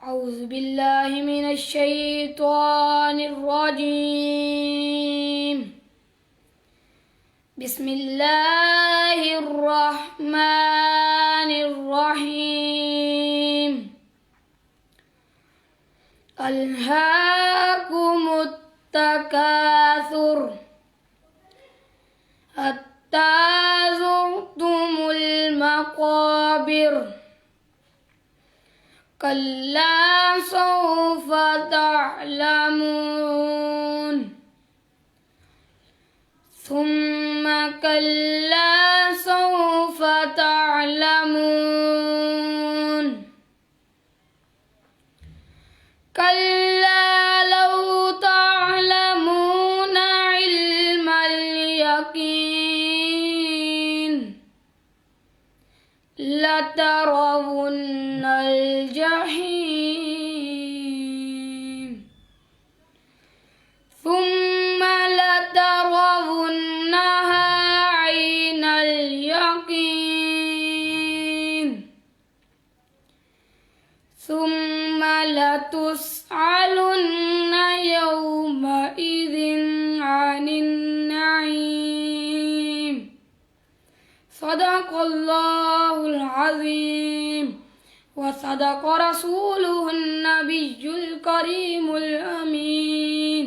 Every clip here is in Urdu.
أعوذ بالله من الشيطان الرجيم. بسم الله الرحمن الرحيم. ألهاكم التكاثر حتى زرتم المقابر كلا سوف تعلمون ثم كلا سوف تعلمون كلا لو تعلمون علم اليقين لترون الجحيم ثم لترونها عين اليقين ثم لتسألن يومئذ عن النعيم. صدق الله العظيم وصدق رسوله النبي الكريم الأمين.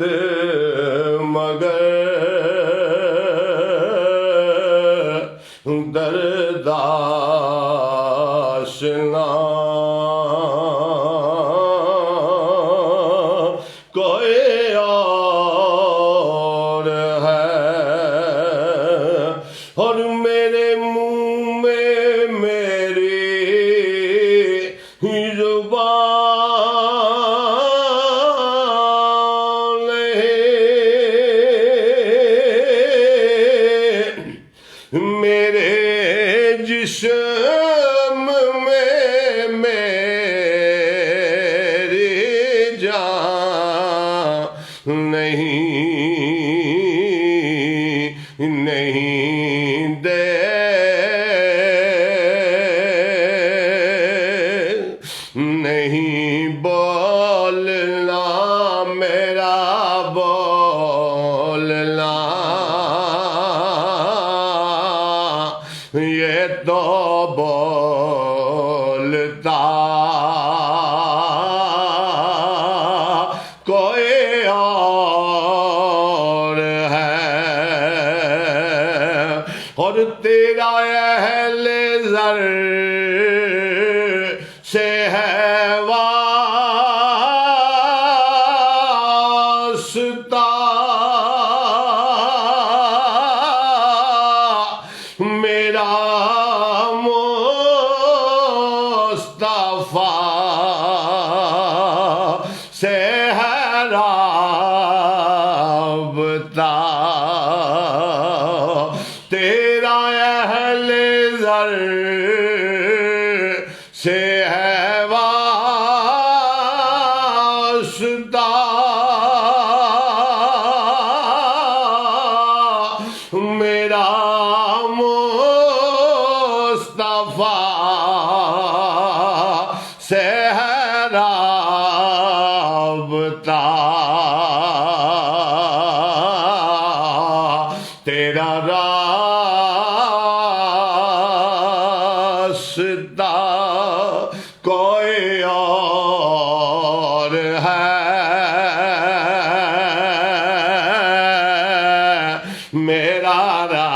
بہت مگر درداشنا کوئی اور ہے، اور میرے منہ میں میری زبان ہے، میرے جسم میں میری جان نہیں دے، نہیں بولنا میرا بولنا، یہ تو بولتا کوئی اور ہے، اور تیرا اہل زر سے ہے واسطہ، میرا مصطفیٰ سے ہے رابطہ، تیرا اہل زر سے ہے واسطہ، میرا مصطفیٰ سے ہے رابطہ، تیرا راستہ کوئی اور ہے، میرا راستہ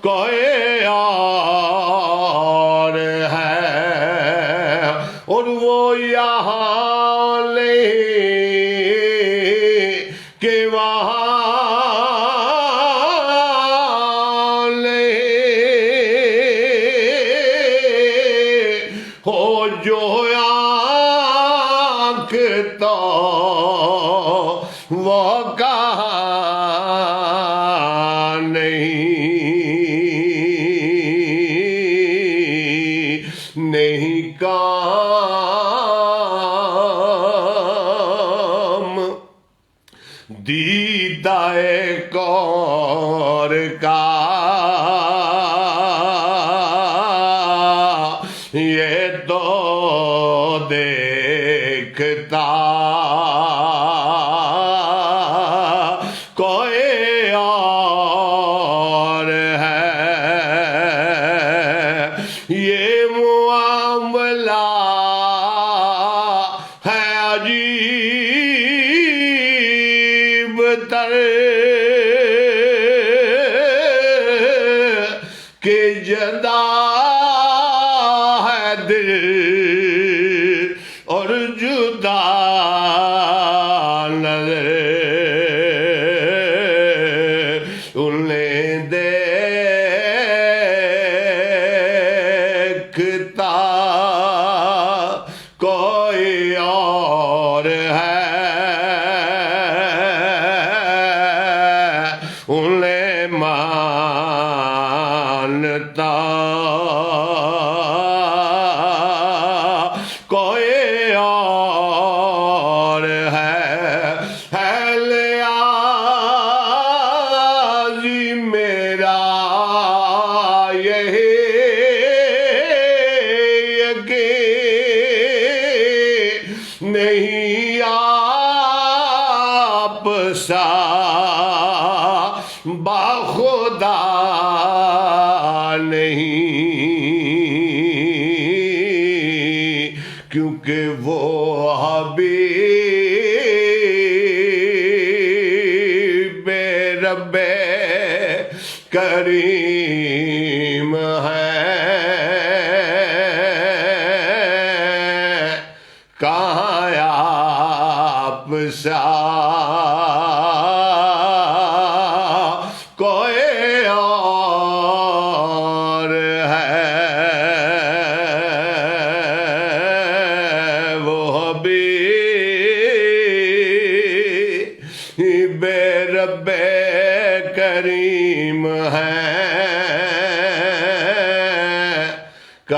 کوئی اور ہے، اور وہ یہاں نہیں کہ وہاں نہیں، ہو جو آنکھ تو وہ کہاں نہیں کام دیدہ کور کا یہ تو دیکھتا کوئی اور ہے، یہ معاملہ ہے عجیب تر کہ جدا ہے دل اور جدا نظر، انہیں دیکھتا کوئی اور ہے، انہیں مانتا کوئی اور ہے، لیازی میرا یہی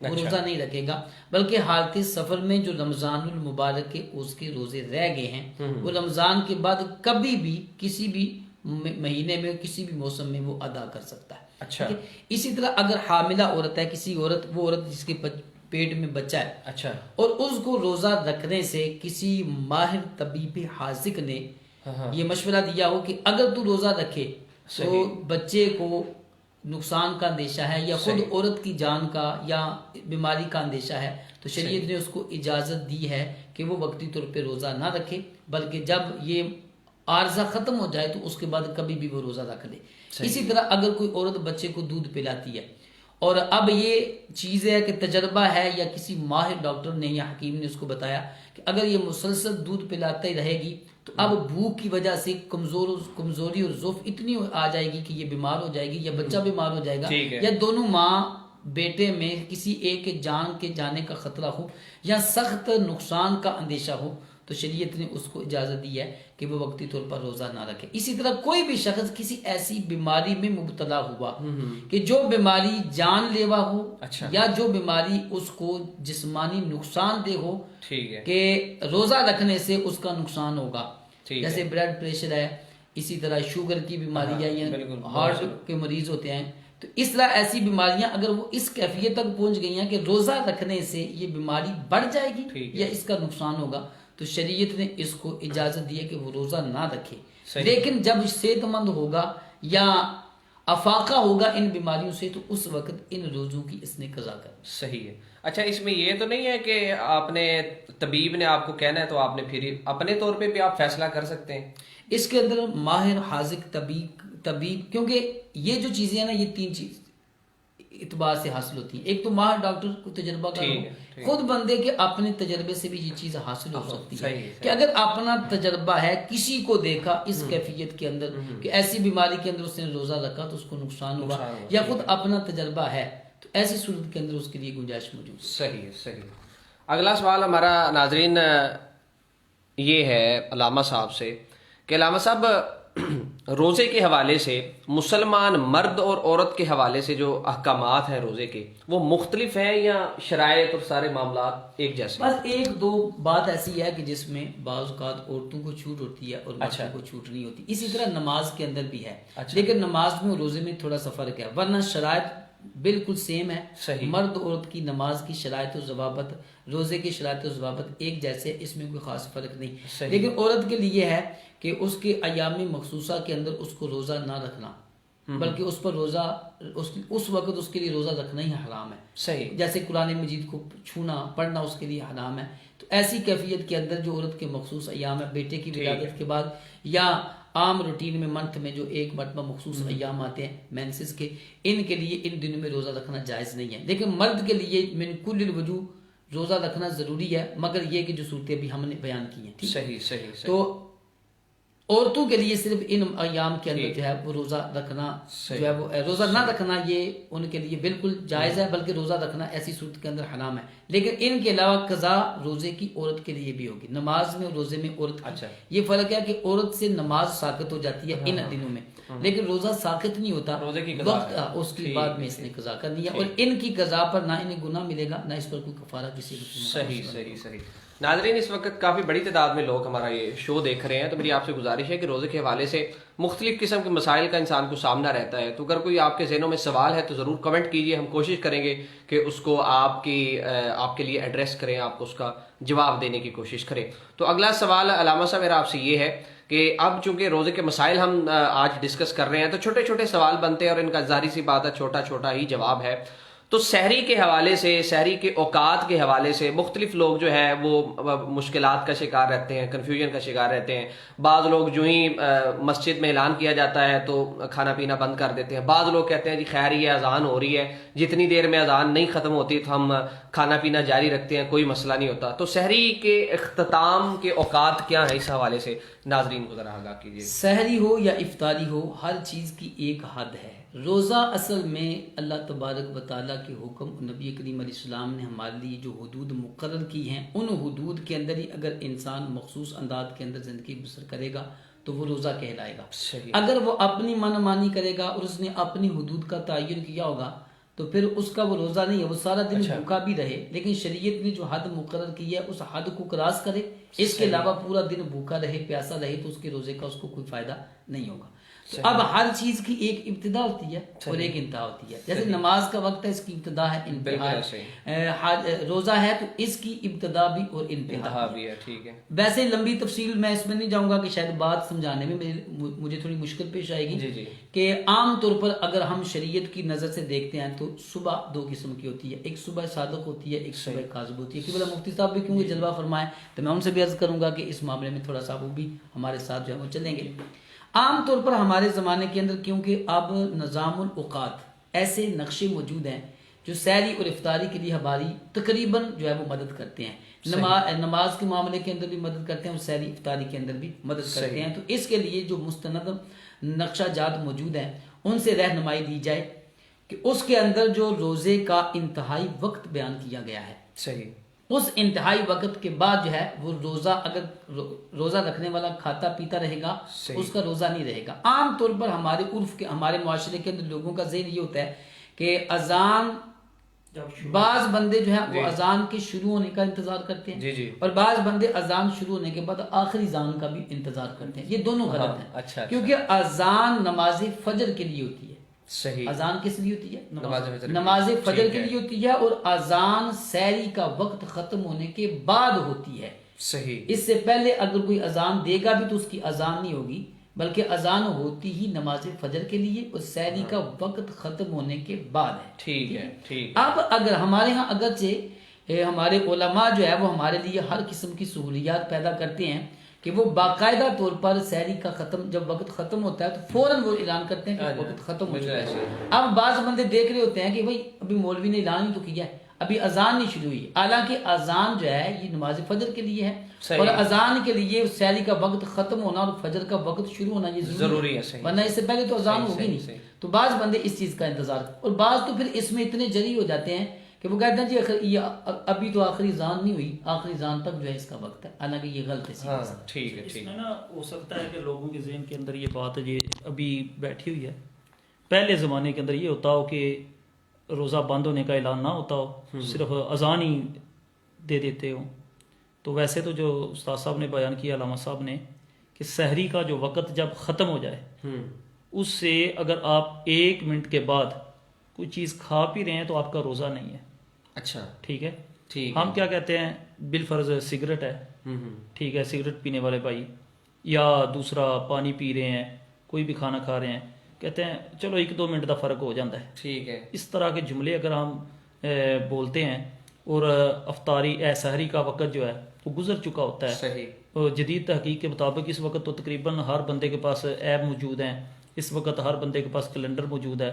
وہ روزہ نہیں رکھے گا، بلکہ حالت سفر میں جو رمضان المبارک کے اس کے روزے رہ گئے ہیں وہ رمضان کے بعد کبھی بھی کسی بھی مہینے میں کسی بھی موسم میں وہ ادا کر سکتا ہے۔ اچھا، اسی طرح اگر حاملہ عورت ہے، کسی عورت، وہ عورت جس کے پیٹ میں بچہ ہے، اچھا، اور اس کو روزہ رکھنے سے کسی ماہر طبیب حاذق نے یہ مشورہ دیا ہو کہ اگر تو روزہ رکھے تو بچے کو نقصان کا اندیشہ ہے یا خود عورت کی جان کا یا بیماری کا اندیشہ ہے، تو شریعت نے اس کو اجازت دی ہے کہ وہ وقتی طور پہ روزہ نہ رکھے، بلکہ جب یہ عارضہ ختم ہو جائے تو اس کے بعد کبھی بھی وہ روزہ رکھ لے۔ اسی طرح اگر کوئی عورت بچے کو دودھ پلاتی ہے اور اب یہ چیز ہے کہ تجربہ ہے یا کسی ماہر ڈاکٹر نے یا حکیم نے اس کو بتایا کہ اگر یہ مسلسل دودھ پلاتے ہی رہے گی تو اب بھوک کی وجہ سے کمزوری اور ضعف اتنی آ جائے گی کہ یہ بیمار ہو جائے گی یا بچہ بیمار ہو جائے گا، یا دونوں ماں بیٹے میں کسی ایک کے جان کے جانے کا خطرہ ہو یا سخت نقصان کا اندیشہ ہو، تو شریعت نے اس کو اجازت دی ہے کہ وہ وقتی طور پر روزہ نہ رکھے۔ اسی طرح کوئی بھی شخص کسی ایسی بیماری میں مبتلا ہوا کہ جو بیماری جان لیوا ہو یا جو بیماری اس کو جسمانی نقصان دہ ہو کہ روزہ رکھنے سے اس کا نقصان ہوگا، جیسے بلڈ پریشر ہے، اسی طرح شوگر کی بیماری ہے یا ہارٹ کے مریض ہوتے ہیں، تو اس طرح ایسی بیماریاں اگر وہ اس کیفیت تک پہنچ گئی ہیں کہ روزہ رکھنے سے یہ بیماری بڑھ جائے گی یا اس کا نقصان ہوگا، تو شریعت نے اس کو اجازت دی ہے کہ وہ روزہ نہ رکھے، لیکن جب صحت مند ہوگا یا افاقہ ہوگا ان بیماریوں سے تو اس وقت ان روزوں کی اس نے قضا کر۔ صحیح ہے۔ اچھا، اس میں یہ تو نہیں ہے کہ آپ نے طبیب نے آپ کو کہنا ہے تو آپ نے پھر اپنے طور پہ بھی آپ فیصلہ کر سکتے ہیں؟ اس کے اندر ماہر حاذق طبیب کیونکہ یہ جو چیزیں ہیں نا، یہ تین چیز اعتبار سے حاصل ہوتی ہیں۔ ایک تو ماہر ڈاکٹر کو تجربہ کر، خود بندے کے اپنے تجربے سے بھی یہ چیز حاصل ہو سکتی ہے کہ اگر اپنا تجربہ ہے، کسی کو دیکھا اس کیفیت کے اندر کہ ایسی بیماری کے اندر اس نے روزہ رکھا تو اس کو نقصان ہوا، یا خود اپنا تجربہ ہے، تو ایسی صورت کے اندر اس کے لیے گنجائش موجود ہے۔ صحیح صحیح۔ اگلا سوال ہمارا ناظرین یہ ہے علامہ صاحب سے کہ علامہ صاحب روزے کے حوالے سے مسلمان مرد اور عورت کے حوالے سے جو احکامات ہیں روزے کے، وہ مختلف ہیں یا شرائط اور سارے معاملات ایک جیسے؟ بس ایک دو بات ایسی ہے کہ جس میں بعض اوقات عورتوں کو چھوٹ ہوتی ہے اور مردوں کو چھوٹ نہیں ہوتی، اسی طرح نماز کے اندر بھی ہے، لیکن نماز میں روزے میں تھوڑا سا فرق ہے، ورنہ شرائط بالکل سیم ہے۔ مرد عورت کی نماز کی شرائط و ضوابط، روزے کی شرائط و ضوابط ایک جیسے، اس میں کوئی خاص فرق نہیں، لیکن عورت کے لیے ہے کہ اس کے ایام مخصوصہ کے اندر اس کو روزہ نہ رکھنا، بلکہ اس پر روزہ اس وقت اس کے لیے روزہ رکھنا ہی حرام ہے۔ صحیح، جیسے قرآن مجید کو چھونا پڑھنا اس کے لیے حرام ہے، تو ایسی کیفیت کے اندر جو عورت کے مخصوص ایام ہے، بیٹے کی ولادت کے بعد یا عام روٹین میں منتھ میں جو ایک مرتبہ مخصوص ایام آتے ہیں مینسز کے، ان کے لیے ان دنوں میں روزہ رکھنا جائز نہیں ہے، لیکن مرد کے لیے من کل الوجوہ روزہ رکھنا ضروری ہے، مگر یہ کہ جو صورتیں بھی ہم نے بیان کی ہیں۔ صحیح صحیح۔ تو عورتوں کے لیے صرف ان ایام کے اندر جو ہے وہ روزہ رکھنا جو ہے وہ روزہ نہ رکھنا یہ ان کے لیے بالکل جائز ہے، بلکہ روزہ رکھنا ایسی صورت کے اندر حرام ہے، لیکن ان کے علاوہ قضا روزے کی عورت کے لیے بھی ہوگی، نماز میں اور روزے میں عورت کی یہ فرق ہے کہ عورت سے نماز ساقط ہو جاتی ہے ان دنوں میں، لیکن روزہ ساقط نہیں ہوتا، وقت اس کی بعد میں اس نے قضا کرنی ہے، اور ان کی قضا پر نہ انہیں گناہ ملے گا نہ اس پر کوئی کفارہ کسی کو۔ صحیح صحیح صحیح۔ ناظرین، اس وقت کافی بڑی تعداد میں لوگ ہمارا یہ شو دیکھ رہے ہیں، تو میری آپ سے گزارش ہے کہ روزے کے حوالے سے مختلف قسم کے مسائل کا انسان کو سامنا رہتا ہے، تو اگر کوئی آپ کے ذہنوں میں سوال ہے تو ضرور کمنٹ کیجئے، ہم کوشش کریں گے کہ اس کو آپ کے لیے ایڈریس کریں، آپ کو اس کا جواب دینے کی کوشش کریں۔ تو اگلا سوال علامہ صاحب میرا آپ سے یہ ہے کہ اب چونکہ روزے کے مسائل ہم آج ڈسکس کر رہے ہیں تو چھوٹے چھوٹے سوال بنتے ہیں اور ان کا ظاہری سی بات ہے چھوٹا چھوٹا ہی جواب ہے، تو سحری کے حوالے سے، سحری کے اوقات کے حوالے سے مختلف لوگ جو ہے وہ مشکلات کا شکار رہتے ہیں، کنفیوژن کا شکار رہتے ہیں۔ بعض لوگ جو ہی مسجد میں اعلان کیا جاتا ہے تو کھانا پینا بند کر دیتے ہیں، بعض لوگ کہتے ہیں جی خیر یہ اذان ہو رہی ہے، جتنی دیر میں اذان نہیں ختم ہوتی تو ہم کھانا پینا جاری رکھتے ہیں، کوئی مسئلہ نہیں ہوتا۔ تو سحری کے اختتام کے اوقات کیا ہیں، اس حوالے سے ناظرین کو ذرا آگاہ کیجیے۔ سحری ہو یا افطاری ہو، ہر چیز کی ایک حد ہے۔ روزہ اصل میں اللہ تبارک و تعالیٰ کے حکم، نبی کریم علیہ السلام نے ہمارے لیے جو حدود مقرر کی ہیں ان حدود کے اندر ہی اگر انسان مخصوص انداز کے اندر زندگی بسر کرے گا تو وہ روزہ کہلائے گا۔ اگر وہ اپنی من مانی کرے گا اور اس نے اپنی حدود کا تعین کیا ہوگا تو پھر اس کا وہ روزہ نہیں ہے، وہ سارا دن بھوکا بھی رہے، لیکن شریعت نے جو حد مقرر کی ہے اس حد کو کراس کرے، اس کے علاوہ پورا دن بھوکا رہے پیاسا رہے تو اس کے روزے کا اس کو کوئی فائدہ نہیں ہوگا۔ تو اب ہر چیز کی ایک ابتدا ہوتی ہے اور ایک انتہا ہوتی ہے، جیسے نماز کا وقت ہے اس کی ابتدا ہے انتہا ہے، روزہ ہے تو اس کی ابتدا بھی اور انتہا بھی ہے۔ ٹھیک ہے، ویسے لمبی تفصیل میں اس میں نہیں جاؤں گا کہ شاید بات سمجھانے میں مجھے تھوڑی مشکل پیش آئے گی کہ عام طور پر اگر ہم شریعت کی نظر سے دیکھتے ہیں تو صبح دو قسم کی ہوتی ہے، ایک صبح صادق ہوتی ہے، ایک صبح کاذب ہوتی ہے۔ کہ بولا مفتی صاحب بھی کیونکہ جلوہ فرمائیں تو میں ان سے بھی عرض کروں گا کہ اس معاملے میں تھوڑا سا وہ بھی ہمارے ساتھ جو ہے وہ چلیں گے۔ عام طور پر ہمارے زمانے کے اندر کیونکہ اب نظام الاوقات ایسے نقشے موجود ہیں جو سحری اور افطاری کے لیے ہماری تقریباً جو ہے وہ مدد کرتے ہیں، نماز کے معاملے کے اندر بھی مدد کرتے ہیں اور سحری افطاری کے اندر بھی مدد کرتے ہیں، تو اس کے لیے جو مستند نقشہ جات موجود ہیں ان سے رہنمائی دی جائے کہ اس کے اندر جو روزے کا انتہائی وقت بیان کیا گیا ہے، صحیح اس انتہائی وقت کے بعد جو ہے وہ روزہ، اگر روزہ رکھنے والا کھاتا پیتا رہے گا اس کا روزہ نہیں رہے گا۔ عام طور پر ہمارے عرف کے ہمارے معاشرے کے اندر لوگوں کا ذہن یہ ہوتا ہے کہ اذان، بعض بندے جو ہیں وہ اذان کے شروع ہونے کا انتظار کرتے ہیں اور بعض بندے اذان شروع ہونے کے بعد آخری اذان کا بھی انتظار کرتے ہیں، یہ دونوں غلط ہیں، کیونکہ اذان نماز فجر کے لیے ہوتی ہے، صحیح اذان کس لیے ہوتی ہے؟ نماز فجر کے لیے ہوتی ہے، اور اذان سحری کا وقت ختم ہونے کے بعد ہوتی ہے، صحیح اس سے پہلے اگر کوئی اذان دے گا بھی تو اس کی اذان نہیں ہوگی، بلکہ اذان ہوتی ہی نماز فجر کے لیے اور سحری کا وقت ختم ہونے کے بعد ہے۔ ٹھیک ہے، اب اگر ہمارے ہاں اگرچہ ہمارے علماء جو ہے وہ ہمارے لیے ہر قسم کی سہولیات پیدا کرتے ہیں کہ وہ باقاعدہ طور پر سحری کا جب وقت ختم ہوتا ہے تو فوراً وہ اعلان کرتے ہیں کہ وقت ختم ہو چکا ہے۔ اب بعض بندے دیکھ رہے ہوتے ہیں کہ بھائی ابھی مولوی نے اعلان ہی تو کیا ہے، ابھی اذان نہیں شروع ہوئی، حالانکہ اذان جو ہے یہ نماز فجر کے لیے ہے اور اذان کے لیے سحری کا وقت ختم ہونا اور فجر کا وقت شروع ہونا یہ ضروری ہے، ورنہ اس سے پہلے تو اذان ہوگی نہیں۔ تو بعض بندے اس چیز کا انتظار، اور بعض تو پھر اس میں اتنے جری ہو جاتے ہیں کہ وہ کہتے ہیں جی یہ ابھی تو آخری اذان نہیں ہوئی، آخری اذان تک جو ہے اس کا وقت ہے، حالانکہ یہ غلط ہے۔ ٹھیک ہے، اس میں نا ہو سکتا ہے کہ لوگوں کے ذہن کے اندر یہ بات یہ ابھی بیٹھی ہوئی ہے، پہلے زمانے کے اندر یہ ہوتا ہو کہ روزہ بند ہونے کا اعلان نہ ہوتا ہو، صرف اذان ہی دے دیتے ہوں، تو ویسے تو جو استاد صاحب نے بیان کیا، علامہ صاحب نے، کہ سحری کا جو وقت جب ختم ہو جائے اس سے اگر آپ 1 منٹ کے بعد کوئی چیز کھا پی رہے ہیں تو آپ کا روزہ نہیں ہے۔ اچھا ٹھیک ہے، ہم کیا کہتے ہیں بالفرض سگریٹ ہے، ٹھیک ہے، سگریٹ پینے والے بھائی یا دوسرا پانی پی رہے ہیں، کوئی بھی کھانا کھا رہے ہیں، کہتے ہیں چلو 1-2 منٹ کا فرق ہو جاتا ہے، ٹھیک ہے، اس طرح کے جملے اگر ہم بولتے ہیں اور افطاری سحری کا وقت جو ہے وہ گزر چکا ہوتا ہے، صحیح جدید تحقیق کے مطابق اس وقت تو تقریباً ہر بندے کے پاس ایپ موجود ہیں، اس وقت ہر بندے کے پاس کیلنڈر موجود ہے،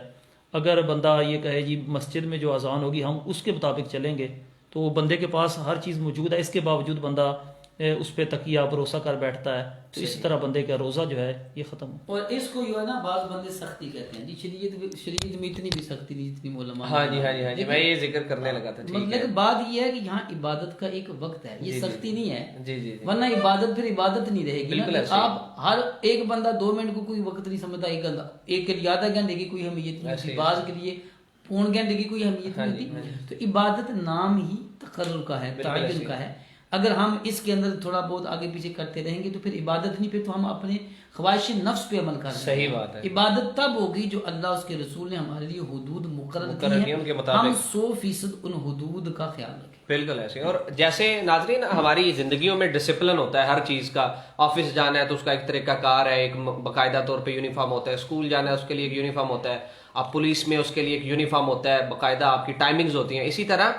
اگر بندہ یہ کہے جی مسجد میں جو اذان ہوگی ہم اس کے مطابق چلیں گے تو بندے کے پاس ہر چیز موجود ہے، اس کے باوجود بندہ اس پہ تکیہ بھروسہ کر بیٹھتا ہے، تو اس طرح بندے کا روزہ جو ہے یہ ختم ہو۔ اور اس کو جو ہے نا بعض بندے سختی کہتے ہیں، جی شریعت میں اتنی بھی سختی نہیں جتنی علماء، ہاں جی میں یہ ذکر کرنے لگا تھا، لیکن بات یہ ہے کہ یہاں عبادت کا ایک وقت ہے، یہ سختی نہیں ہے، ورنہ عبادت پھر عبادت نہیں رہے گی۔ آپ ہر ایک بندہ 2 منٹ کو کوئی وقت نہیں سمجھتا، ایک کے لیے آدھا گھنٹے کی کوئی اہمیت نہیں ہوتی، بعض کے لیے پون گھنٹے کی کوئی اہمیت نہیں ہوتی، تو عبادت نام ہی تقرر کا ہے، تعین کا ہے۔ اگر ہم اس کے اندر تھوڑا بہت آگے پیچھے کرتے رہیں گے تو پھر عبادت نہیں، پھر تو ہم اپنے خواہش نفس پہ عمل کر رہے ہیں۔ صحیح بات ہے، عبادت تب ہوگی جو اللہ اس کے رسول نے ہمارے لیے حدود مقرر کی ہیں، ہم 100% ان حدود کا خیال رکھیں۔ بالکل ایسے، اور جیسے ناظرین ہماری زندگیوں میں ڈسپلن ہوتا ہے ہر چیز کا، آفس جانا ہے تو اس کا ایک طریقہ کار ہے، ایک باقاعدہ طور پہ یونیفارم ہوتا ہے، اسکول جانا ہے اس کے لیے ایک یونیفارم ہوتا ہے، آپ پولیس میں اس کے لیے ایک یونیفارم ہوتا ہے، باقاعدہ آپ کی ٹائمنگز ہوتی ہیں، اسی طرح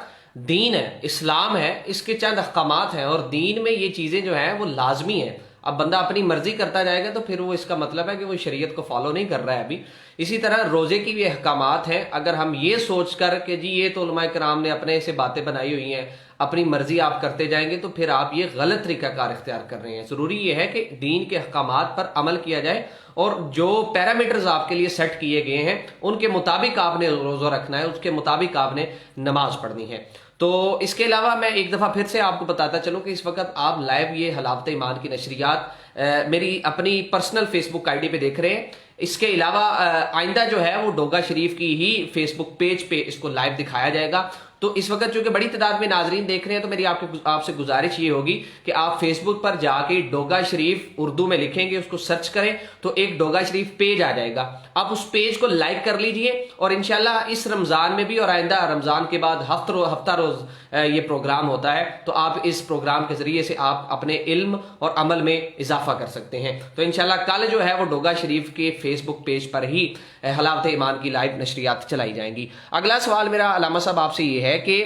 دین ہے، اسلام ہے، اس کے چند احکامات ہیں، اور دین میں یہ چیزیں جو ہیں وہ لازمی ہیں۔ اب بندہ اپنی مرضی کرتا جائے گا تو پھر وہ اس کا مطلب ہے کہ وہ شریعت کو فالو نہیں کر رہا ہے ابھی۔ اسی طرح روزے کی بھی احکامات ہیں، اگر ہم یہ سوچ کر کہ جی یہ تو علماء کرام نے اپنے سے باتیں بنائی ہوئی ہیں، اپنی مرضی آپ کرتے جائیں گے تو پھر آپ یہ غلط طریقہ کار اختیار کر رہے ہیں۔ ضروری یہ ہے کہ دین کے احکامات پر عمل کیا جائے اور جو پیرامیٹرز آپ کے لیے سیٹ کیے گئے ہیں ان کے مطابق آپ نے روزہ رکھنا ہے، اس کے مطابق آپ نے نماز پڑھنی ہے۔ تو اس کے علاوہ میں ایک دفعہ پھر سے آپ کو بتاتا چلوں کہ اس وقت آپ لائیو یہ حلاوت ایمان کی نشریات میری اپنی personal Facebook I D پہ دیکھ رہے ہیں۔ اس کے علاوہ آئندہ جو ہے وہ ڈوگا شریف کی ہی فیس بک پیج پہ اس کو لائیو دکھایا جائے گا. تو اس وقت چونکہ بڑی تعداد میں ناظرین دیکھ رہے ہیں تو میری آپ سے گزارش یہ ہوگی کہ آپ فیس بک پر جا کے ڈوگا شریف اردو میں لکھیں گے, اس کو سرچ کریں تو ایک ڈوگا شریف پیج آ جائے گا. آپ اس پیج کو لائک کر لیجئے, اور انشاءاللہ اس رمضان میں بھی اور آئندہ رمضان کے بعد ہفتہ روز یہ پروگرام ہوتا ہے, تو آپ اس پروگرام کے ذریعے سے آپ اپنے علم اور عمل میں اضافہ کر سکتے ہیں. تو انشاءاللہ کل جو ہے وہ ڈوگا شریف کے فیس بک پیج پر ہی حلاوت ایمان کی لائیو نشریات چلائی جائیں گی. اگلا سوال میرا علامہ صاحب آپ سے یہ ہے کہ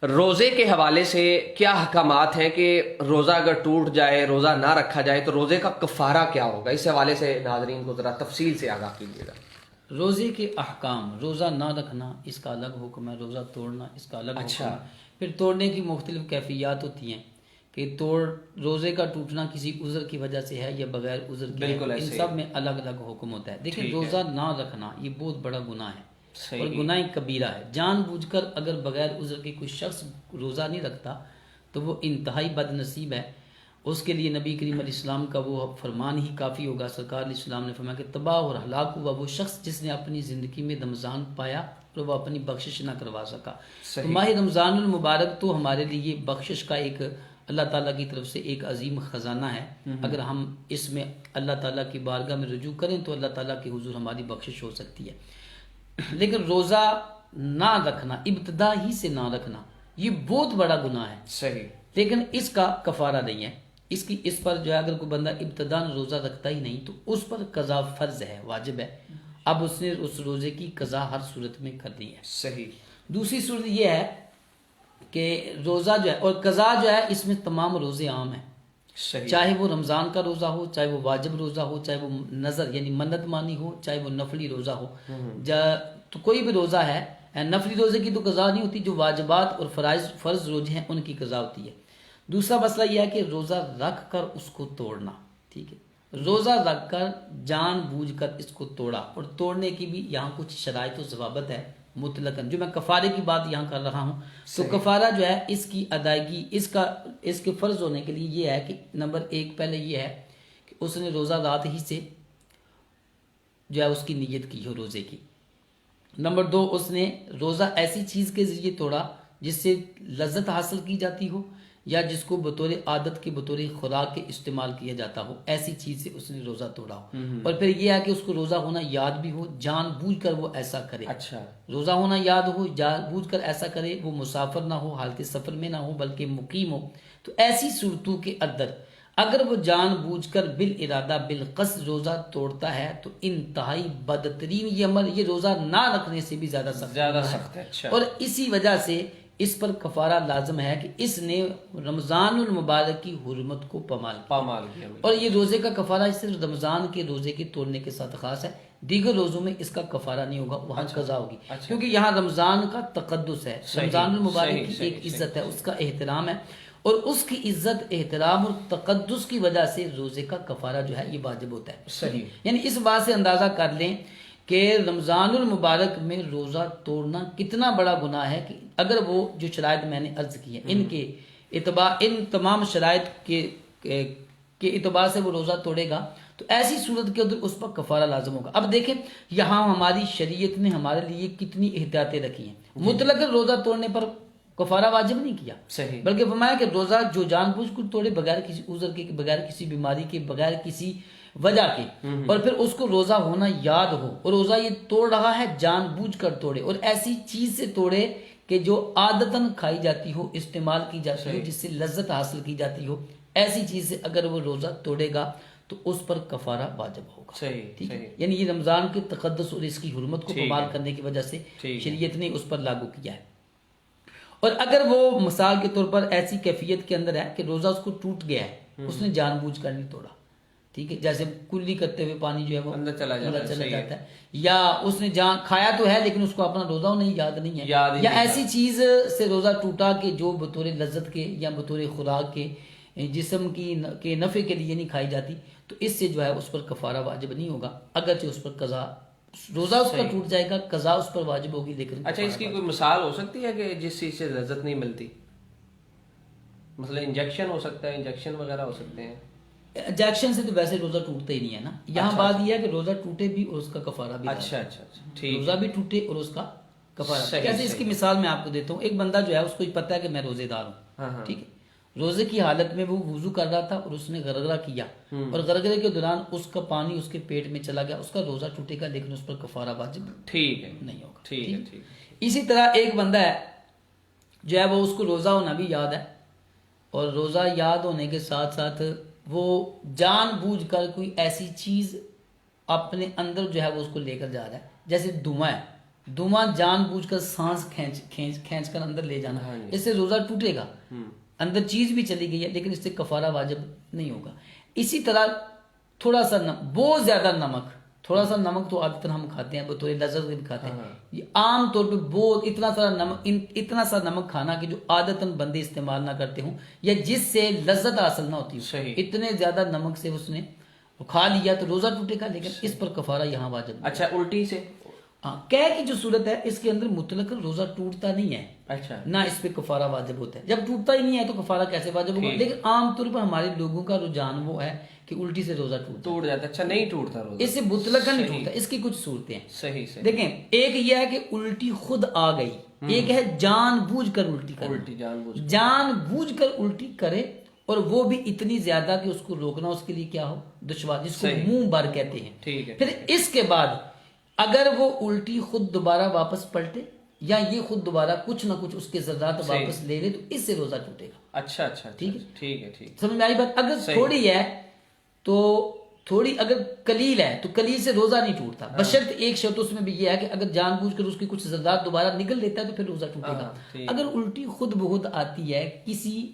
روزے کے حوالے سے کیا احکامات ہیں کہ روزہ اگر ٹوٹ جائے, روزہ نہ رکھا جائے تو روزے کا کفارہ کیا ہوگا؟ اس حوالے سے ناظرین کو ذرا تفصیل سے آگاہ کیجیے گا. روزے کے احکام, روزہ نہ رکھنا اس کا الگ حکم ہے, روزہ توڑنا اس کا الگ حکم ہے. پھر توڑنے کی مختلف کیفیات ہوتی ہیں کہ روزے کا ٹوٹنا کسی عذر کی وجہ سے ہے یا بغیر عذر کے ہے, ان سب میں الگ الگ حکم ہوتا ہے. دیکھیں روزہ نہ رکھنا یہ بہت بڑا گناہ ہے اور گناہ کبیرہ ہے. جان بوجھ کر اگر بغیر عذر کے کوئی شخص روزہ نہیں رکھتا تو وہ انتہائی بد نصیب ہے. اس کے لیے نبی کریم علیہ السلام کا وہ فرمان ہی کافی ہوگا. سرکار علیہ السلام نے فرمایا کہ تباہ اور ہلاک ہوا وہ شخص جس نے اپنی زندگی میں رمضان پایا اور وہ اپنی بخشش نہ کروا سکا. تو ماہ رمضان المبارک تو ہمارے لیے بخشش کا ایک اللہ تعالیٰ کی طرف سے ایک عظیم خزانہ ہے. اگر ہم اس میں اللہ تعالیٰ کی بارگاہ میں رجوع کریں تو اللہ تعالیٰ کی حضور ہماری بخشش ہو سکتی ہے. لیکن روزہ نہ رکھنا, ابتدا ہی سے نہ رکھنا, یہ بہت بڑا گناہ ہے. صحیح. لیکن اس کا کفارہ نہیں ہے. اس پر جو ہے اگر کوئی بندہ ابتداً روزہ رکھتا ہی نہیں تو اس پر قضا فرض ہے, واجب ہے. اب اس نے اس روزے کی قضا ہر صورت میں کرنی ہے. صحیح. دوسری صورت یہ ہے کہ روزہ جو ہے اور قضا جو ہے اس میں تمام روزے عام ہیں. صحیح. چاہے وہ رمضان کا روزہ ہو, چاہے وہ واجب روزہ ہو, چاہے وہ نظر یعنی منت مانی ہو, چاہے وہ نفلی روزہ ہو. تو کوئی بھی روزہ ہے, نفلی روزے کی تو قضا نہیں ہوتی, جو واجبات اور فرض روزے ہیں ان کی قضا ہوتی ہے. دوسرا مسئلہ یہ ہے کہ روزہ رکھ کر اس کو توڑنا. ٹھیک ہے, روزہ رکھ کر جان بوجھ کر اس کو توڑا, اور توڑنے کی بھی یہاں کچھ شرائط و ضوابط ہے مطلقاً. جو میں کفارے کی بات یہاں کر رہا ہوں تو کفارہ جو ہے اس کی ادائیگی اس کے فرض ہونے کے لیے یہ ہے کہ نمبر 1 پہلے یہ ہے کہ اس نے روزہ رات ہی سے جو ہے اس کی نیت کی ہو روزے کی. نمبر 2 اس نے روزہ ایسی چیز کے ذریعے توڑا جس سے لذت حاصل کی جاتی ہو یا جس کو بطور عادت کے بطور خوراک کے استعمال کیا جاتا ہو, ایسی چیز سے اس نے روزہ توڑا ہو. اور پھر یہ ہے کہ اس کو روزہ ہونا یاد بھی ہو, جان بوجھ کر وہ ایسا کرے. اچھا. روزہ ہونا یاد ہو, جان بوجھ کر ایسا کرے, وہ مسافر نہ ہو, حالت سفر میں نہ ہو بلکہ مقیم ہو. تو ایسی صورتوں کے اندر اگر وہ جان بوجھ کر بالارادہ بالقصد روزہ توڑتا ہے تو انتہائی بدترین یہ عمل, یہ روزہ نہ رکھنے سے بھی زیادہ سخت ہے. اچھا. اور اسی وجہ سے اس پر کفارہ لازم ہے کہ اس نے رمضان المبارک کی حرمت کو پامال کیا. اور یہ روزے کا کفارہ صرف رمضان کے روزے کے توڑنے کے ساتھ خاص ہے, دیگر روزوں میں اس کا کفارہ نہیں ہوگا, وہاں قضا ہوگی. کیونکہ یہاں رمضان کا تقدس ہے, رمضان المبارک کی ایک عزت ہے, اس کا احترام ہے, اور اس کی عزت احترام اور تقدس کی وجہ سے روزے کا کفارہ جو ہے یہ واجب ہوتا ہے. صحیح. یعنی اس بات سے اندازہ کر لیں کہ رمضان المبارک میں روزہ توڑنا کتنا بڑا گناہ ہے. کہ اگر وہ جو شرائط میں نے عرض کی ہے ان تمام شرائط کے اعتبار سے وہ روزہ توڑے گا تو ایسی صورت کے اندر اس پر کفارہ لازم ہوگا. اب دیکھیں یہاں ہماری شریعت نے ہمارے لیے کتنی احتیاطیں رکھی ہیں. مطلق روزہ توڑنے پر کفارہ واجب نہیں کیا, صحیح, بلکہ فرمایا کہ روزہ جو جان بوجھ کر توڑے بغیر کسی عذر کے, بغیر کسی بیماری کے, بغیر کسی وجہ کے, اور پھر اس کو روزہ ہونا یاد ہو, اور روزہ یہ توڑ رہا ہے جان بوجھ کر توڑے, اور ایسی چیز سے توڑے کہ جو عادتاً کھائی جاتی ہو, استعمال کی جاتی ہو, جس سے لذت حاصل کی جاتی ہو, ایسی چیز سے اگر وہ روزہ توڑے گا تو اس پر کفارہ واجب ہوگا. صحیح. یعنی یہ رمضان کے تقدس اور اس کی حرمت کو پامال کرنے کی وجہ سے شریعت نے اس پر لاگو کیا ہے. اور اگر وہ مثال کے طور پر ایسی کیفیت کے اندر ہے کہ روزہ اس کو ٹوٹ گیا ہے, اس نے جان بوجھ کر نہیں توڑا, ٹھیک ہے, جیسے کلی کرتے ہوئے پانی جو ہے وہ اندر چلا جاتا ہے, یا اس نے جان کھایا تو ہے لیکن اس کو اپنا روزہ نہیں یاد نہیں ہے, یا ایسی چیز سے روزہ ٹوٹا کہ جو بطور لذت کے یا بطور خوراک کے جسم کے نفع کے لیے نہیں کھائی جاتی, تو اس سے جو ہے اس پر کفارہ واجب نہیں ہوگا, اگرچہ اس پر قضا روزہ اس کا ٹوٹ جائے گا, قضا اس پر واجب ہوگی. لیکن اچھا, اس کی کوئی مثال ہو سکتی ہے کہ جس چیز سے لذت نہیں ملتی؟ مثلا انجیکشن ہو سکتا ہے, انجیکشن وغیرہ ہو سکتے ہیں. ایجیکشن سے تو ویسے روزہ ٹوٹتا ہی نہیں ہے نا. یہاں بات یہ ہے کہ روزہ ٹوٹے بھی اور اس کا کفارہ بھی. اچھا ٹھیک. روزہ بھی ٹوٹے اور اس کا کفارہ. کیسے اس کی مثال میں آپ کو دیتا ہوں. ایک بندہ جو ہے اس کو پتہ ہے کہ میں روزے دار ہوں, ٹھیک ہے, روزے کی حالت میں وہ وضو کر رہا تھا اور اس نے غرغرہ کیا اور غرغرے کے دوران اس کا پانی اس کے پیٹ میں چلا گیا, اس کا روزہ ٹوٹے گا لیکن اس پر کفارہ واجب ٹھیک ہے نہیں ہوگا. ٹھیک ہے. اسی طرح ایک بندہ ہے جو ہے وہ اس کو روزہ ہونا بھی یاد ہے اور روزہ یاد ہونے کے ساتھ ساتھ وہ جان بوجھ کر کوئی ایسی چیز اپنے اندر جو ہے وہ اس کو لے کر جا رہا ہے, جیسے دھواں ہے, دھواں جان بوجھ کر سانس کھینچ کر اندر لے جانا, اس سے روزہ ٹوٹے گا. اندر چیز بھی چلی گئی ہے لیکن اس سے کفارہ واجب نہیں ہوگا. اسی طرح تھوڑا سا بہت زیادہ نمک, تھوڑا سا نمک تو عادتاً ہم کھاتے ہیں, بطور لذت بھی کھاتے ہیں. یہ عام طور پہ بہت اتنا سا نمک کھانا کہ جو عادتاً بندے استعمال نہ کرتے ہوں یا جس سے لذت حاصل نہ ہوتی ہو, اتنے زیادہ نمک سے اس نے کھا لیا تو روزہ ٹوٹے گا لیکن اس پر کفارہ یہاں واجب. اچھا الٹی سے قے کی جو صورت ہے اس کے اندر مطلق روزہ ٹوٹتا نہیں ہے, اچھا نہ اس پہ کفارہ واجب ہوتا ہے. جب ٹوٹتا ہی نہیں ہے تو کفارہ کیسے واجب ہوگا. لیکن عام طور پر ہمارے لوگوں کا رجحان وہ ہے کہ الٹی سے روزہ ٹوٹ جاتا ہے. اچھا نہیں ٹوٹتا روزہ, اس سے مطلق نہیں ٹوٹتا. اس کی کچھ صورتیں ہیں. صحیح. دیکھیں, ایک یہ ہے کہ الٹی خود آ گئی, ایک ہے جان بوجھ کر الٹی کرنا. الٹی جان بوجھ کر الٹی کرے اور وہ بھی اتنی زیادہ کہ اس کو روکنا اس کے لیے کیا ہو دشوار, جس کو منہ بھر کہتے ہیں. ٹھیک ہے. پھر اس کے بعد اگر وہ الٹی خود دوبارہ واپس پلٹے یا یہ خود دوبارہ کچھ نہ کچھ اس کے ذرات واپس لے لے تو اس سے روزہ ٹوٹے گا. اچھا ٹھیک ہے. سمجھ میں آئی بات. اگر تھوڑی ہے تو تھوڑی, اگر قلیل ہے تو قلیل سے روزہ نہیں ٹوٹتا, بشرط ایک شرط اس میں بھی یہ ہے کہ اگر جان بوجھ کر اس کی کچھ ذرات دوبارہ نکل لیتا ہے تو پھر روزہ ٹوٹے گا. اگر الٹی خود بخود آتی ہے کسی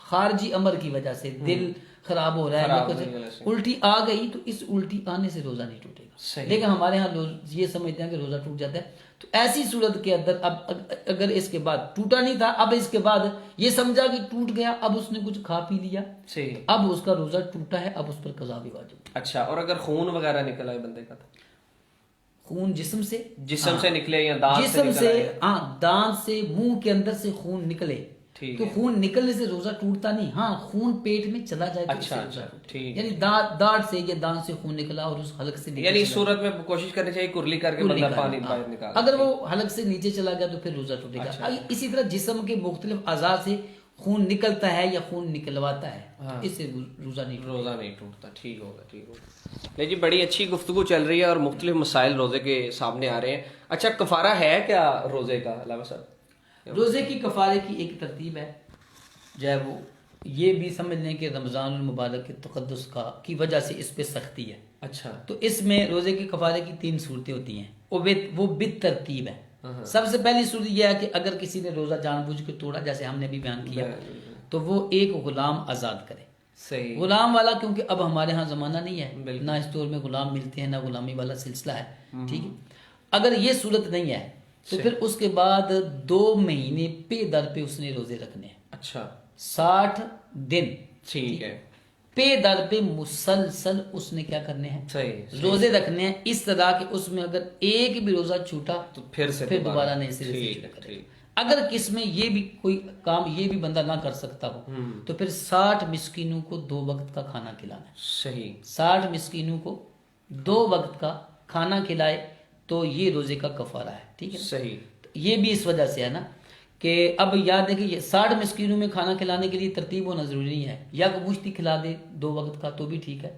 خارجی امر کی وجہ سے, دل خراب ہو رہا ہے, الٹی آ گئی تو اس الٹی آنے سے روزہ نہیں ٹوٹے گا. لیکن ہمارے ہاں لوگ یہ سمجھتے ہیں کہ روزہ ٹوٹ جاتا ہے. تو ایسی صورت کے اندر اب اگر اس کے بعد ٹوٹا نہیں تھا, اب اس کے بعد یہ سمجھا کہ ٹوٹ گیا, اب اس نے کچھ کھا پی لیا, اب اس کا روزہ ٹوٹا ہے, اب اس پر قضا بھی واجب. اچھا, اور اگر خون وغیرہ نکلا ہے بندے کا, خون جسم سے نکلے یا دانت جسم سے, دانت سے, منہ کے اندر سے خون نکلے تو خون نکلنے سے روزہ ٹوٹتا نہیں. ہاں خون پیٹ میں چلا جائے تو اچھا یعنی دانت سے یا دانت سے خون نکلا اور اس حلق سے, یعنی اس صورت میں کوشش کرنی چاہیے کرلی کر کے بندہ پانی باہر نکال. اگر وہ حلق سے نیچے چلا گیا تو پھر روزہ ٹوٹے گا. اسی طرح جسم کے مختلف اعضاء سے خون نکلتا ہے یا خون نکلواتا ہے, اس سے روزہ نہیں ٹوٹتا. ٹھیک ہوگا. جی بڑی اچھی گفتگو چل رہی ہے اور مختلف مسائل روزے کے سامنے آ رہے ہیں. اچھا کفارہ ہے کیا روزے کا علامہ صاحب؟ روزے کی کفارے کی ایک ترتیب ہے جو ہے وہ یہ بھی سمجھ لیں کہ رمضان المبارک کے تقدس کی وجہ سے اس پہ سختی ہے. اچھا, تو اس میں روزے کے کفارے کی 3 صورتیں ہوتی ہیں, وہ بالترتیب ہے. سب سے پہلی صورت یہ ہے کہ اگر کسی نے روزہ جان بوجھ کے توڑا, جیسے ہم نے بھی بیان کیا, تو وہ ایک غلام آزاد کرے. صحیح. غلام والا کیونکہ اب ہمارے ہاں زمانہ نہیں ہے, نہ اس دور میں غلام ملتے ہیں, نہ غلامی والا سلسلہ ہے. ٹھیک ہے, اگر یہ صورت نہیں ہے تو پھر اس کے بعد 2 مہینے پے در پہ اس نے روزے رکھنے ہیں. اچھا, 60 دن ٹھیک ہے, پے در پہ مسلسل اس نے کیا کرنے ہیں, صحیح روزے رکھنے ہیں. اس طرح کہ اس میں اگر ایک بھی روزہ چھوٹا تو پھر دوبارہ نہیں سے شروع کرے. اگر کس میں یہ بھی کوئی کام یہ بھی بندہ نہ کر سکتا ہو تو پھر 60 مسکینوں کو 2 وقت کا کھانا کھلانا ہے. صحیح. 60 مسکینوں کو 2 وقت کا کھانا کھلائے تو یہ روزے کا کفارہ ہے. ٹھیک ہے, صحیح. یہ بھی اس وجہ سے ہے نا کہ اب یاد ہے کہ یہ 60 مسکینوں میں کھانا کھلانے کے لیے ترتیب ہونا ضروری نہیں ہے. یا کہ مشتی کھلا دے 2 وقت کا تو بھی ٹھیک ہے,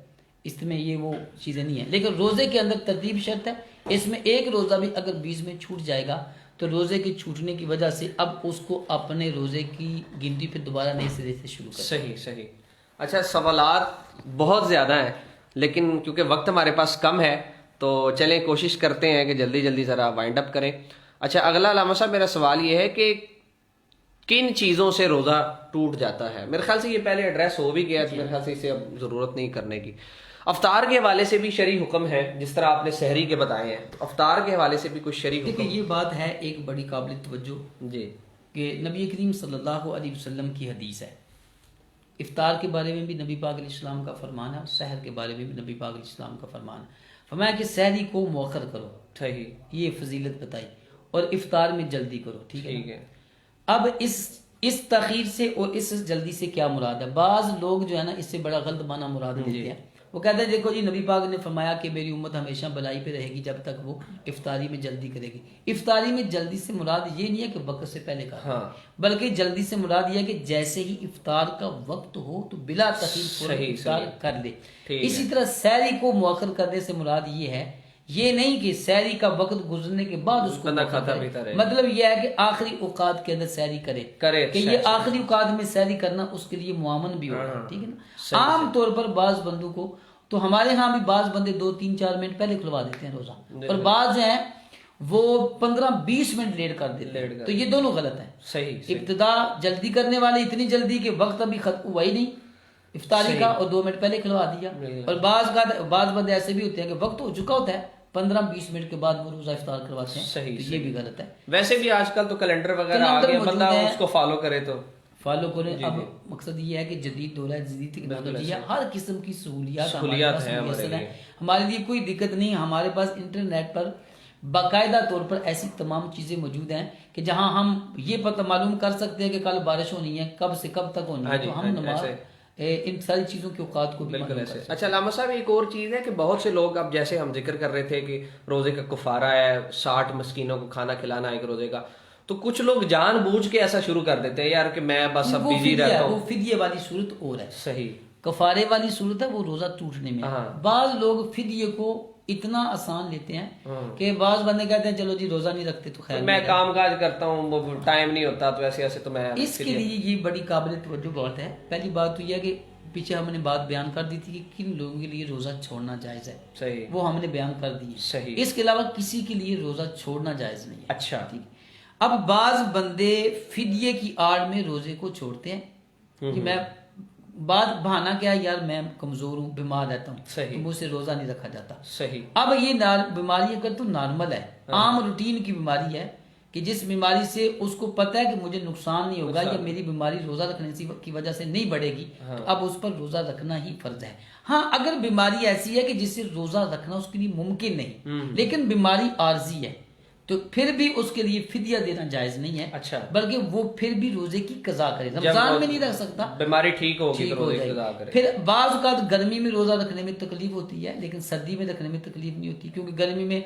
اس میں یہ وہ چیزیں نہیں ہیں. لیکن روزے کے اندر ترتیب شرط ہے. اس میں ایک روزہ بھی اگر بیچ میں چھوٹ جائے گا تو روزے کے چھوٹنے کی وجہ سے اب اس کو اپنے روزے کی گنتی پھر دوبارہ نئے سرے سے شروع کریں. صحیح. اچھا, سوالات بہت زیادہ ہیں لیکن کیونکہ وقت ہمارے پاس کم ہے تو چلیں کوشش کرتے ہیں کہ جلدی ذرا وائنڈ اپ کریں. اچھا, اگلا علامہ صاحب میرا سوال یہ ہے کہ کن چیزوں سے روزہ ٹوٹ جاتا ہے؟ میرے خیال سے یہ پہلے ایڈریس ہو بھی گیا, میرے خیال سے اسے اب ضرورت نہیں کرنے کی. افطار کے حوالے سے بھی شرعی حکم ہے, جس طرح آپ نے سحری کے بتائے ہیں, افطار کے حوالے سے بھی کچھ شرعی حکم. یہ بات ہے ایک بڑی قابل توجہ جی کہ نبی کریم صلی اللہ علیہ وسلم کی حدیث ہے. افطار کے بارے میں بھی نبی پاک علیہ السلام کا فرمان ہے اور سحر کے بارے میں بھی نبی پاک علیہ السلام کا فرمان ہے. فرمایا کہ سحری کو مؤخر کرو, صحیح, یہ فضیلت بتائی, اور افطار میں جلدی کرو. ٹھیک ہے. اب اس اس تاخیر سے اور اس جلدی سے کیا مراد ہے؟ بعض لوگ جو ہے نا اس سے بڑا غلط معنی مراد دیتے ہیں. وہ کہتے ہیں دیکھو جی نبی پاک نے فرمایا کہ میری امت ہمیشہ بلائی پہ رہے گی جب تک وہ افطاری میں جلدی کرے گی. افطاری میں جلدی سے مراد یہ نہیں ہے کہ وقت سے پہلے کرے، بلکہ جلدی سے مراد یہ ہے کہ جیسے ہی افطار کا وقت ہو تو بلا تاخیر فوراً افطار کر لے. اسی طرح سحری کو مؤخر کرنے سے مراد یہ ہے، یہ نہیں کہ سحری کا وقت گزرنے کے بعد اس کو مطلب یہ ہے کہ آخری اوقات کے اندر سحری کرے کہ یہ آخری اوقات میں سحری کرنا اس کے لیے معامن بھی ہوگا. ٹھیک ہے نا. عام طور پر بعض بندوں کو تو ہمارے ہاں بھی بعض بندے 2-3-4 منٹ پہلے کھلوا دیتے ہیں روزہ، اور بعض جو ہیں وہ 15-20 منٹ لیٹ کر دیتے ہیں. تو یہ دونوں غلط ہیں. صحیح. ابتدا جلدی کرنے والے اتنی جلدی کہ وقت ابھی ختم ہوا ہی نہیں افطاری کا اور 2 منٹ پہلے کھلوا دیا. اور بعض بندے ایسے بھی ہوتے ہیں کہ وقت ہو چکا ہوتا ہے 15-20 منٹ کے بعد وہ روزہ افطار کرواتے ہیں. تو یہ بھی غلط ہے. ویسے بھی آج کل تو کیلنڈر وغیرہ آ گیا، بندہ اس کو فالو کرے تو فالو کریں. اب مقصد یہ ہے کہ جدید دور ہے، جدید ٹیکنالوجی ہے، ہر قسم کی سہولیات ہیں ہمارے لیے، کوئی دقت نہیں. ہمارے پاس انٹرنیٹ پر باقاعدہ طور پر ایسی تمام چیزیں موجود ہیں کہ جہاں ہم یہ پتہ معلوم کر سکتے ہیں کہ کل بارش ہونی ہے، کب سے کب تک ہونی ہے. تو ہم نماز ان ساری چیزوں کے اوقات کو بالکل ایسے. اچھا علامہ صاحب ایک اور چیز ہے کہ بہت سے لوگ، اب جیسے ہم ذکر کر رہے تھے کہ روزے کا کفارہ ہے 60 مسکینوں کو کھانا کھلانا ایک روزے کا، تو کچھ لوگ جان بوجھ کے ایسا شروع کر دیتے ہیں یار کہ میں بس اب بیزی رہتا ہوں. وہ فدیے والی صورت اور ہے. صحیح. کفارے والی صورت ہے وہ روزہ ٹوٹنے میں. بعض لوگ فدیے کو اتنا آسان لیتے ہیں کہ بعض بندے کہتے ہیں چلو جی روزہ نہیں رکھتے تو خیر میں کام کاج کرتا ہوں، وہ ٹائم نہیں ہوتا، تو ایسے تو میں اس کے لیے یہ بڑی قابل توجہ بات ہے. پہلی بات تو یہ ہے کہ پیچھے ہم نے بات بیان کر دی تھی کہ کن لوگوں کے لیے روزہ چھوڑنا جائز ہے. صحیح. وہ ہم نے بیان کر دی. صحیح. اس کے علاوہ کسی کے لیے روزہ چھوڑنا جائز نہیں ہے. اچھا. ٹھیک. اب بعض بندے فدیے کی آڑ میں روزے کو چھوڑتے ہیں کہ میں بات بہانہ کیا یار میں کمزور ہوں، بیمار رہتا ہوں، تو مجھ سے روزہ نہیں رکھا جاتا. صحیح. اب یہ بیماری اگر تو نارمل ہے، عام روٹین کی بیماری ہے کہ جس بیماری سے اس کو پتہ ہے کہ مجھے نقصان نہیں ہوگا یا میری بیماری روزہ رکھنے کی وجہ سے نہیں بڑھے گی، تو اب اس پر روزہ رکھنا ہی فرض ہے. ہاں اگر بیماری ایسی ہے کہ جس سے روزہ رکھنا اس کے لیے ممکن نہیں، لیکن بیماری عارضی ہے، تو پھر بھی اس کے لیے فدیہ دینا جائز نہیں ہے. اچھا. بلکہ وہ پھر بھی روزے کی قضا کرے. رمضان میں نہیں رکھ سکتا، بیماری ٹھیک ہوگی تو روزے کی قضا کرے. پھر بعض اوقات گرمی میں روزہ رکھنے میں تکلیف ہوتی ہے لیکن سردی میں رکھنے میں تکلیف نہیں ہوتی، کیونکہ گرمی میں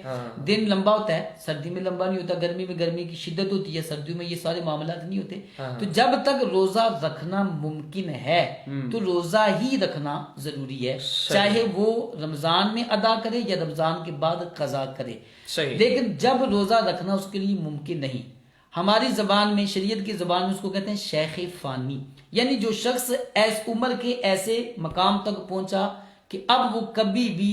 دن لمبا ہوتا ہے، سردی میں لمبا نہیں ہوتا. گرمی میں گرمی کی شدت ہوتی ہے، سردیوں میں یہ سارے معاملات نہیں ہوتے. تو جب تک روزہ رکھنا ممکن ہے تو روزہ ہی رکھنا ضروری ہے، چاہے وہ رمضان میں ادا کرے یا رمضان کے بعد قضا کرے. لیکن جب روزہ رکھنا اس کے لیے ممکن نہیں، ہماری زبان میں، شریعت کی زبان میں اس کو کہتے ہیں شیخ فانی، یعنی جو شخص ایس عمر کے ایسے مقام تک پہنچا کہ اب وہ کبھی بھی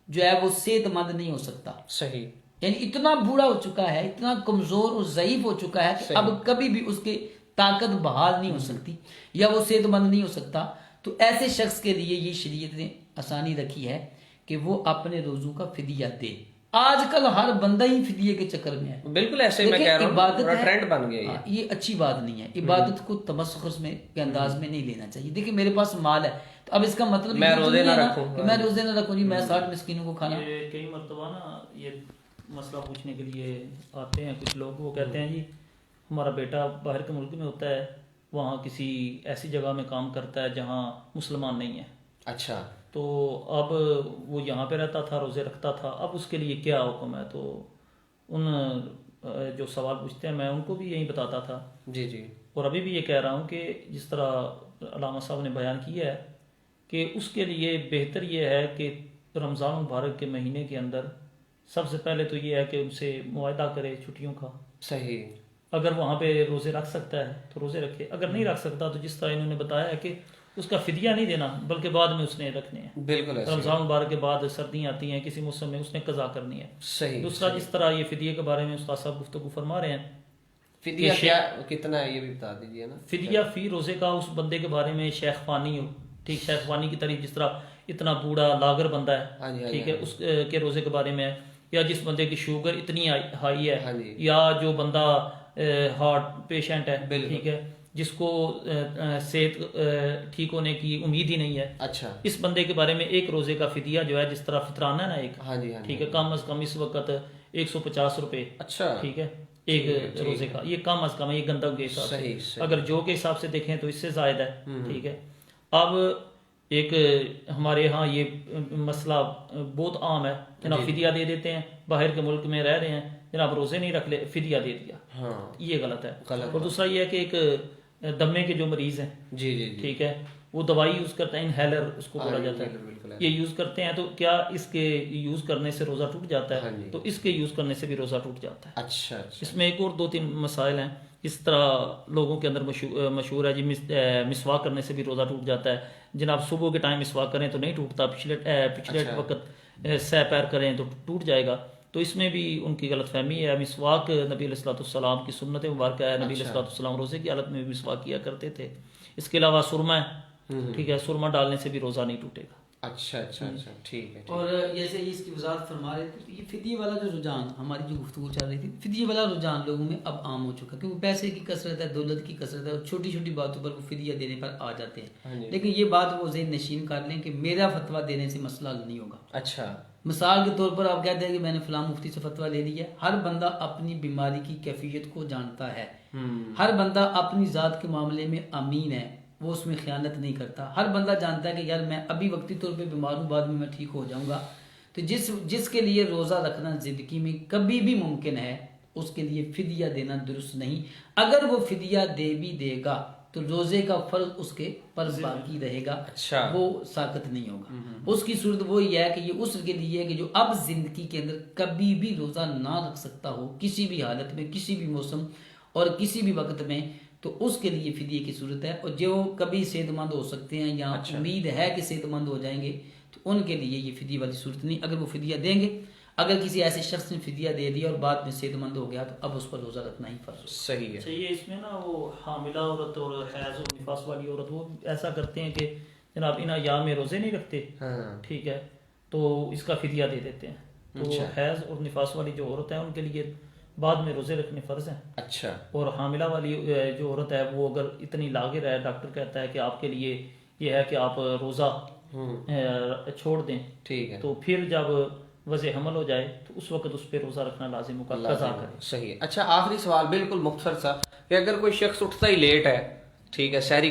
جو ہے وہ صحت مند نہیں ہو سکتا. صحیح. یعنی اتنا بوڑھا ہو چکا ہے، اتنا کمزور اور ضعیف ہو چکا ہے کہ اب کبھی بھی اس کی طاقت بحال نہیں ہو سکتی یا وہ صحت مند نہیں ہو سکتا. تو ایسے شخص کے لیے یہ شریعت نے آسانی رکھی ہے کہ وہ اپنے روزوں کا فدیہ دے. آج کل ہر بندہ ہی فدیے کے چکر میں ہے. بالکل ایسے میں کہہ رہا ہوں ٹرینڈ بن گیا. یہ اچھی بات نہیں ہے. عبادت کو تمسخر میں کے انداز میں نہیں لینا چاہیے. دیکھیں میرے پاس مال ہے تو اب اس کا مطلب میں روزے نہ رکھوں کہ میں روزے نہ رکھوں جی میں 60 مسکینوں کو کھانا. کئی مرتبہ نا یہ مسئلہ پوچھنے کے لیے آتے ہیں کچھ لوگ، وہ کہتے ہیں جی ہمارا بیٹا باہر کے ملک میں ہوتا ہے، وہاں کسی ایسی جگہ میں کام کرتا ہے جہاں مسلمان نہیں ہیں. اچھا. تو اب وہ یہاں پہ رہتا تھا، روزے رکھتا تھا، اب اس کے لیے کیا حکم ہے؟ تو ان جو سوال پوچھتے ہیں میں ان کو بھی یہی بتاتا تھا. جی جی. اور ابھی بھی یہ کہہ رہا ہوں کہ جس طرح علامہ صاحب نے بیان کیا ہے کہ اس کے لیے بہتر یہ ہے کہ رمضان مبارک کے مہینے کے اندر سب سے پہلے تو یہ ہے کہ ان سے معاہدہ کرے چھٹیوں کا. صحیح. اگر وہاں پہ روزے رکھ سکتا ہے تو روزے رکھے، اگر نہیں رکھ سکتا تو جس طرح انہوں نے بتایا ہے کہ اس کا فدیہ نہیں دینا بلکہ بعد میں اس نے رکھنے ہیں. بالکل. رمضان مبارک کے بعد سردیاں آتی ہیں، کسی موسم میں اس نے قضا کرنی ہے. صحیح. دوسرا جس طرح یہ فدیے کے بارے میں استاد صاحب گفتگو فرما رہے ہیں، فدیہ کتنا ہے یہ بھی بتا دیجیے نا. فدیہ فی روزے کا اس بندے کے بارے میں شیخ فانی ہو، ٹھیک، شیخ فانی کی طریق جس طرح اتنا بوڑھا لاغر بندہ ہے، ٹھیک ہے، اس کے روزے کے بارے میں، یا جس بندے کی شوگر اتنی ہائی ہے، یا جو بندہ ہارٹ پیشنٹ ہے، ٹھیک ہے، جس کو صحت ٹھیک ہونے کی امید ہی نہیں ہے. اچھا. اس بندے کے بارے میں ایک روزے کا فدیہ جو ہے جس طرح فطرانہ ہے نا ایک، ٹھیک ہے، کم از کم اس وقت 150 روپے. اچھا. ٹھیک ہے، ایک روزے کا، یہ کم از کم ہے، یہ گندم کے حساب سے، اگر جو کے حساب سے دیکھیں تو اس سے زائد ہے، ٹھیک ہے۔ اب ایک ہمارے ہاں یہ مسئلہ بہت عام ہے، جناب فدیہ دے دیتے ہیں، باہر کے ملک میں رہ رہے ہیں جناب، روزے نہیں رکھ لے، فدیہ دے دیا، یہ غلط ہے۔ اور دوسرا یہ ہے کہ ایک دمے کے جو مریض ہیں، ٹھیک ہے، وہ دوائی یوز کرتے ہیں، انہیلر اس کو بولا جاتا ہے، یہ یوز کرتے ہیں، تو کیا اس کے یوز کرنے سے روزہ ٹوٹ جاتا ہے؟ تو اس کے یوز کرنے سے بھی روزہ ٹوٹ جاتا ہے۔ اچھا، اس میں ایک اور 2-3 مسائل ہیں، اس طرح لوگوں کے اندر مشہور ہے جی، مسواک کرنے سے بھی روزہ ٹوٹ جاتا ہے، جناب صبح کے ٹائم مسواک کریں تو نہیں ٹوٹتا، پچھلے وقت سہ پیر کریں تو ٹوٹ جائے گا، تو اس میں بھی ان کی غلط فہمی ہے۔ مسواک نبی علیہ السلام کی سنت مبارکہ ہے، نبی علیہ السلام روزے کی حالت میں بھی مسواک کیا کرتے تھے۔ اس کے علاوہ سرما ہے، ٹھیک ہے، سرما ڈالنے سے بھی روزہ نہیں ٹوٹے گا۔ اچھا، ٹھیک ہے۔ اور جیسے اس کی وضاحت فرما رہے تھے، یہ فدیے والا جو رجحان، ہماری جو گفتگو چل رہی تھی، فدیے والا رجحان لوگوں میں اب عام ہو چکا، کیونکہ پیسے کی کثرت ہے، دولت کی کثرت ہے، اور چھوٹی چھوٹی باتوں پر وہ فدیہ دینے پر آ جاتے ہیں۔ لیکن یہ بات وہ ذہن نشین کر لیں کہ میرا فتویٰ دینے سے مسئلہ حل نہیں ہوگا۔ اچھا، مثال کے طور پر آپ کہتے ہیں کہ میں نے فلاں مفتی سے فتویٰ لے لیا، ہر بندہ اپنی بیماری کی کیفیت کو جانتا ہے، ہر بندہ اپنی ذات کے معاملے میں امین ہے، وہ اس میں خیانت نہیں کرتا، ہر بندہ جانتا ہے کہ یار میں ابھی وقتی طور پہ بیمار ہوں، بعد میں ٹھیک ہو جاؤں گا۔ تو جس کے لیے روزہ رکھنا زندگی میں کبھی بھی ممکن ہے، اس کے لیے فدیہ دینا درست نہیں۔ اگر وہ فدیہ دے بھی دے گا تو روزے کا فرض اس کے پر باقی رہے گا، وہ ساقط نہیں ہوگا۔ اس کی صورت وہی ہے کہ یہ اس کے لیے ہے کہ جو اب زندگی کے اندر کبھی بھی روزہ نہ رکھ سکتا ہو، کسی بھی حالت میں، کسی بھی موسم اور کسی بھی وقت میں، تو اس کے لیے فدیے کی صورت ہے۔ اور جو کبھی صحت مند ہو سکتے ہیں یا امید ہے کہ صحت مند ہو جائیں گے، تو ان کے لیے یہ فدیے والی صورت نہیں۔ اگر وہ فدیہ دیں گے، اگر کسی ایسے شخص نے فدیہ دے دیا اور بعد میں صحت مند ہو گیا، تو اب اس پر روزہ رکھنا ہی فرض ہوگا۔ صحیح ہے۔ صحیح ہے۔ اس میں نا وہ حاملہ عورت اور حیض اور نفاس والی عورت وہ ایسا کرتے ہیں کہ جناب ان ایام میں روزے نہیں رکھتے، ٹھیک ہے، تو اس کا فدیہ دے دیتے ہیں۔ تو حیض اور نفاس والی جو عورت ہے ان کے لیے بعد میں روزے رکھنے فرض ہیں۔ اچھا، اور حاملہ والی جو عورت ہے وہ اگر اتنی لاغر ہے، ڈاکٹر کہتا ہے کہ آپ کے لیے یہ ہے کہ آپ روزہ چھوڑ دیں، ٹھیک ہے، تو پھر جب وضع حمل ہو جائے تو اس وقت اس پہ روزہ رکھنا لازم ہوگا، قضا کرے۔ صحیح ہے۔ اچھا، آخری سوال بالکل مختصر سا، کہ اگر کوئی شخص اٹھتا ہی لیٹ ہے، ٹھیک ہے، سحری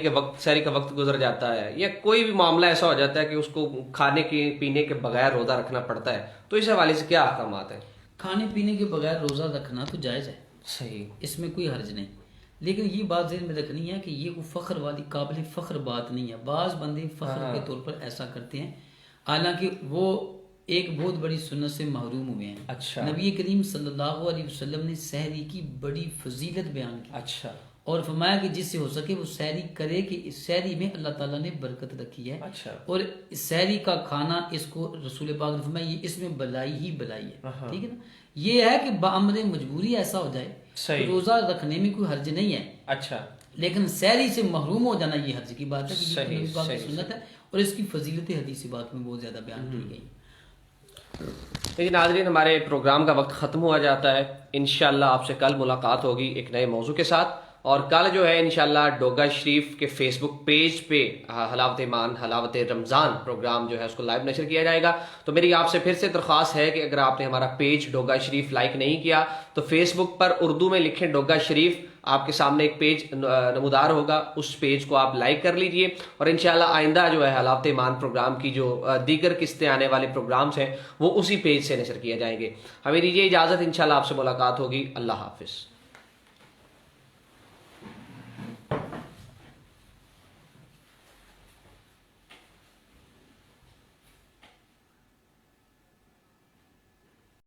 کا وقت گزر جاتا ہے، یا کوئی بھی معاملہ ایسا ہو جاتا ہے کہ اس کو کھانے کے پینے کے بغیر روزہ رکھنا پڑتا ہے، تو اس حوالے سے کیا احکامات ہیں؟ کھانے پینے کے بغیر روزہ رکھنا تو جائز ہے، صحیح، اس میں کوئی حرج نہیں، لیکن یہ بات ذہن میں رکھنی ہے کہ یہ وہ فخر والی قابل فخر بات نہیں ہے۔ بعض بندے فخر کے طور پر ایسا کرتے ہیں، حالانکہ وہ ایک بہت بڑی سنت سے محروم ہوئے ہیں۔ اچھا، نبی کریم صلی اللہ علیہ وسلم نے سحری کی بڑی فضیلت بیان کی، اچھا، اور فرمایا کہ جس سے ہو سکے وہ سحری کرے، کہ اس سحری میں اللہ تعالیٰ نے برکت رکھی ہے، اچھا، اور سحری کا کھانا، اس کو رسول پاک نے فرمایا یہ اس میں بلائی ہی بلائی ہے، ٹھیک ہے نا۔ یہ ہے کہ بامر مجبوری ایسا ہو جائے تو روزہ رکھنے میں کوئی حرج نہیں ہے، اچھا، لیکن سحری سے محروم ہو جانا یہ حرج کی بات ہے، کہ یہ صحیح، نبی پاک کی صحیح، سنت ہے، اور اس کی فضیلت حدیث بات میں بہت زیادہ بیان کی گئی۔ لیکن ناظرین، ہمارے پروگرام کا وقت ختم ہوا جاتا ہے، انشاءاللہ آپ سے کل ملاقات ہوگی ایک نئے موضوع کے ساتھ، اور کل جو ہے انشاءاللہ ڈوگا شریف کے فیس بک پیج پہ حلاوت ایمان حلاوت رمضان پروگرام جو ہے اس کو لائیو نشر کیا جائے گا۔ تو میری آپ سے پھر سے درخواست ہے کہ اگر آپ نے ہمارا پیج ڈوگا شریف لائک نہیں کیا تو فیس بک پر اردو میں لکھیں ڈوگا شریف، آپ کے سامنے ایک پیج نمودار ہوگا، اس پیج کو آپ لائک کر لیجئے، اور انشاءاللہ آئندہ جو ہے حلاوت ایمان پروگرام کی جو دیگر قسطیں آنے والے پروگرامز ہیں وہ اسی پیج سے نشر کیے جائیں گے۔ ہمیں دیجیے اجازت، انشاءاللہ آپ سے ملاقات ہوگی۔ اللہ حافظ۔